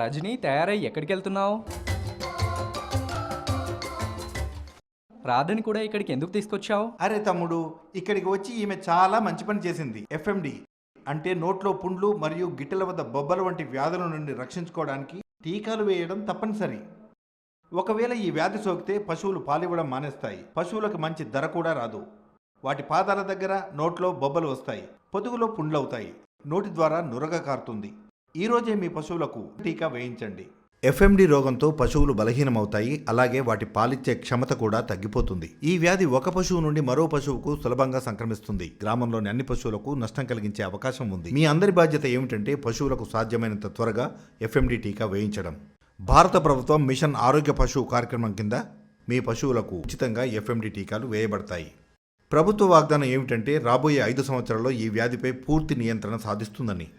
రజనీ, తయారై ఎక్కడికి వెళ్తున్నావు? రాధని కూడా ఇక్కడికి ఎందుకు తీసుకొచ్చావు? అరే తమ్ముడు, ఇక్కడికి వచ్చి ఈమె చాలా మంచి పని చేసింది. ఎఫ్ఎండి అంటే నోట్లో పుండ్లు మరియు గిట్టెల వద్ద బొబ్బల వంటి వ్యాధుల నుండి రక్షించుకోవడానికి టీకాలు వేయడం తప్పనిసరి. ఒకవేళ ఈ వ్యాధి సోకితే పశువులు పాలివ్వడం మానేస్తాయి. పశువులకు మంచి ధర కూడా రాదు. వాటి పాదాల దగ్గర, నోట్లో బొబ్బలు వస్తాయి. పొదుగులో పుండ్లవుతాయి. నోటి ద్వారా నురగ కారుతుంది. ఈరోజే మీ పశువులకు టీకా వేయించండి. ఎఫ్ఎండి రోగంతో పశువులు బలహీనమవుతాయి. అలాగే వాటి పాలిచ్చే క్షమత కూడా తగ్గిపోతుంది. ఈ వ్యాధి ఒక పశువు నుండి మరో పశువుకు సులభంగా సంక్రమిస్తుంది. గ్రామంలోని అన్ని పశువులకు నష్టం కలిగించే అవకాశం ఉంది. మీ అందరి బాధ్యత ఏమిటంటే పశువులకు సాధ్యమైనంత త్వరగా ఎఫ్ఎండి టీకా వేయించడం. భారత ప్రభుత్వం మిషన్ ఆరోగ్య పశువు కార్యక్రమం కింద మీ పశువులకు ఉచితంగా ఎఫ్ఎండి టీకాలు వేయబడతాయి. ప్రభుత్వ వాగ్దానం ఏమిటంటే రాబోయే 5 సంవత్సరాల్లో ఈ వ్యాధిపై పూర్తి నియంత్రణ సాధిస్తుందని.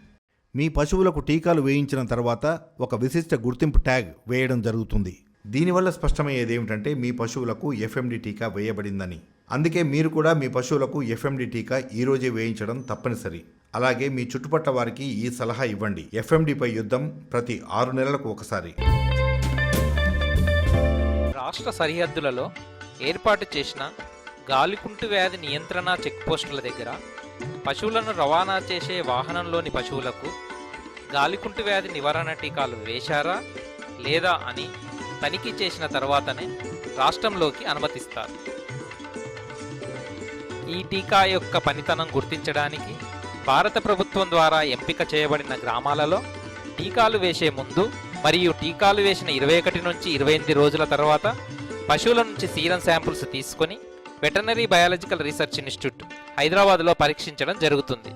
మీ పశువులకు టీకాలు వేయించిన తర్వాత ఒక విశిష్ట గుర్తింపు ట్యాగ్ వేయడం జరుగుతుంది. దీనివల్ల స్పష్టమయ్యేది ఏమిటంటే మీ పశువులకు ఎఫ్ఎండి టీకా వేయబడిందని. అందుకే మీరు కూడా మీ పశువులకు ఎఫ్ఎండి టీకా ఈరోజే వేయించడం తప్పనిసరి. అలాగే మీ చుట్టుపట్ల వారికి ఈ సలహా ఇవ్వండి. ఎఫ్ఎండిపై యుద్ధం ప్రతి 6 నెలలకు ఒకసారి. రాష్ట్ర సరిహద్దులలో ఏర్పాటు చేసిన గాలికుంటు వ్యాధి నియంత్రణ చెక్పోస్టుల దగ్గర పశువులను రవాణా చేసే వాహనంలోని పశువులకు గాలికుంటు వ్యాధి నివారణ టీకాలు వేశారా లేదా అని తనిఖీ చేసిన తర్వాతనే రాష్ట్రంలోకి అనుమతిస్తారు. ఈ టీకా యొక్క పనితనం గుర్తించడానికి భారత ప్రభుత్వం ద్వారా ఎంపిక చేయబడిన గ్రామాలలో టీకాలు వేసే ముందు మరియు టీకాలు వేసిన 21 నుంచి 28 రోజుల తర్వాత పశువుల నుంచి సీరం శాంపుల్స్ తీసుకొని వెటర్నరీ బయాలజికల్ రీసెర్చ్ ఇన్స్టిట్యూట్ హైదరాబాద్లో పరీక్షించడం జరుగుతుంది.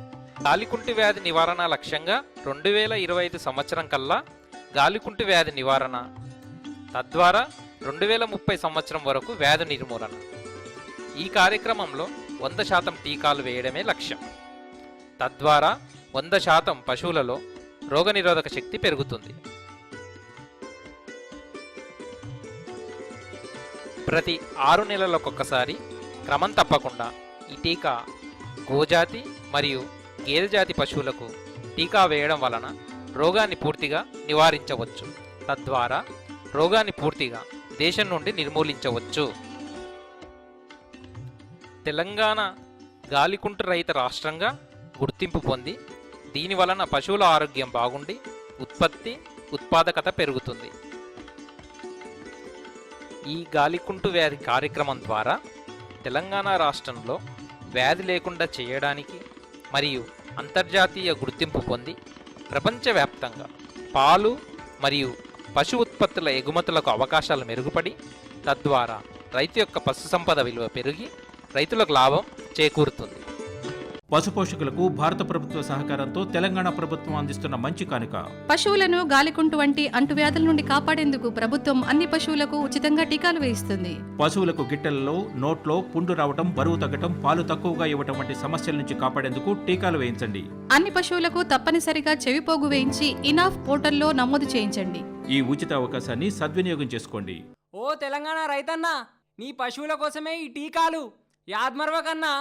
గాలికుంటు వ్యాధి నివారణ లక్ష్యంగా 2025 సంవత్సరం కల్లా గాలికుంటు వ్యాధి నివారణ, తద్వారా 2030 సంవత్సరం వరకు వ్యాధి నిర్మూలన. ఈ కార్యక్రమంలో 100% టీకాలు వేయడమే లక్ష్యం. తద్వారా 100% పశువులలో రోగనిరోధక శక్తి పెరుగుతుంది. ప్రతి 6 నెలలకొకసారి క్రమం తప్పకుండా ఈ టీకా గోజాతి మరియు గేదె జాతి పశువులకు టీకా వేయడం వలన రోగాన్ని పూర్తిగా నివారించవచ్చు. తద్వారా రోగాన్ని పూర్తిగా దేశం నుండి నిర్మూలించవచ్చు. తెలంగాణ గాలికుంటు రహిత రాష్ట్రంగా గుర్తింపు పొంది దీని వలన పశువుల ఆరోగ్యం బాగుండి ఉత్పాదకత పెరుగుతుంది. ఈ గాలికుంటు వ్యాధి కార్యక్రమం ద్వారా తెలంగాణ రాష్ట్రంలో వ్యాధి లేకుండా చేయడానికి మరియు అంతర్జాతీయ గుర్తింపు పొంది ప్రపంచవ్యాప్తంగా పాలు మరియు పశు ఉత్పత్తుల ఎగుమతులకు అవకాశాలు మెరుగుపడి తద్వారా రైతు యొక్క పశు సంపద విలువ పెరిగి రైతులకు లాభం చేకూరుతుంది. పశుపోషకులకు భారత ప్రభుత్వ సహకారంతో తెలంగాణ ప్రభుత్వం అందిస్తున్న మంచి కానుక. పశువులను గాలికుంటు వంటి అంటువ్యాధుల నుండి కాపాడేందుకు ప్రభుత్వం అన్ని పశువులకు ఉచితంగా టీకాలు వేయిస్తుంది. పశువులకు గిట్టెలలో, నోట్లో పుండు రావటం, బరువు తగ్గటం, పాలు తక్కువగా ఇవ్వటం వంటి సమస్యల నుంచి కాపాడేందుకు టీకాలు వేయించండి. అన్ని పశువులకు తప్పనిసరిగా చెవిపోగు వేయించి ఇనాఫ్ పోర్టల్లో నమోదు చేయించండి. ఈ ఉచిత అవకాశాన్ని సద్వినియోగం చేసుకోండి. ఓ తెలంగాణ రైతన్న, నీ పశువుల కోసమే ఈ టీకాలు. యాద్మర్వ కన్నా